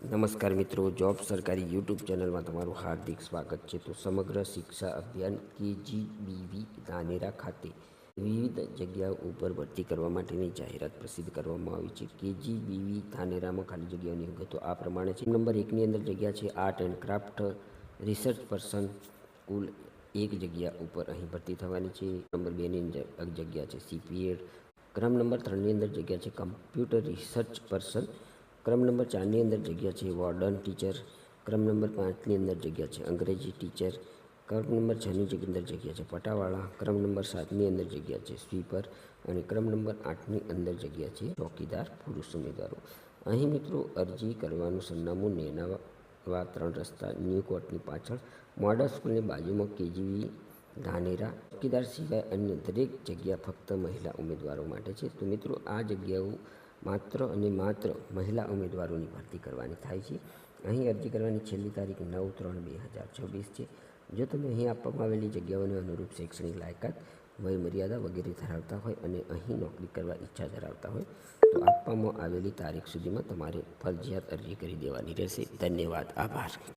નમસ્કાર મિત્રો, જોબ સરકારી યુટ્યુબ ચેનલમાં તમારું હાર્દિક સ્વાગત છે. તો સમગ્ર શિક્ષા અભિયાન KGBV ધાનેરા ખાતે વિવિધ જગ્યાઓ ઉપર ભરતી કરવા માટેની જાહેરાત પ્રસિદ્ધ કરવામાં આવી છે. KGBV ધાનેરામાં ખાલી જગ્યાઓની વિગતો આ પ્રમાણે છે. નંબર 1ની અંદર જગ્યા છે art and craft research person, કુલ 1 જગ્યા ઉપર અહીં ભરતી થવાની છે. નંબર 2ની અંદર જગ્યા છે CPA. ક્રમ નંબર 3ની અંદર જગ્યા છે કમ્પ્યુટર રિસર્ચ પર્સન. ક્રમ નંબર 4ની અંદર જગ્યા છે વોર્ડન ટીચર. ક્રમ નંબર 5ની અંદર જગ્યા છે અંગ્રેજી ટીચર. ક્રમ નંબર 6ની અંદર જગ્યા છે પટાવાળા. ક્રમ નંબર 7ની અંદર જગ્યા છે સ્વીપર. અને ક્રમ નંબર 8ની અંદર જગ્યા છે ચોકીદાર પુરુષ ઉમેદવારો. અહીં મિત્રો અરજી કરવાનું સરનામું નેનાવા 3 રસ્તા, ન્યૂ કોર્ટની પાછળ, મોડલ સ્કૂલની બાજુમાં, KGBV ધાનેરા. ચોકીદાર સિવાય અન્ય દરેક જગ્યા ફક્ત મહિલા ઉમેદવારો માટે છે. તો મિત્રો આ જગ્યાઓ માત્ર અને માત્ર મહિલા ઉમેદવારોની ભરતી કરવાની થાય છે. અહીં અરજી કરવાની છેલ્લી તારીખ 9/3/2026 છે. જો તમે અહીં આપવામાં આવેલી જગ્યાઓને અનુરૂપ શૈક્ષણિક લાયકાત, વયમર્યાદા વગેરે ધરાવતા હોય અને અહીં નોકરી કરવા ઈચ્છા ધરાવતા હોય તો આપવામાં આવેલી તારીખ સુધીમાં તમારે ફરજિયાત અરજી કરી દેવાની રહેશે. ધન્યવાદ. આભાર.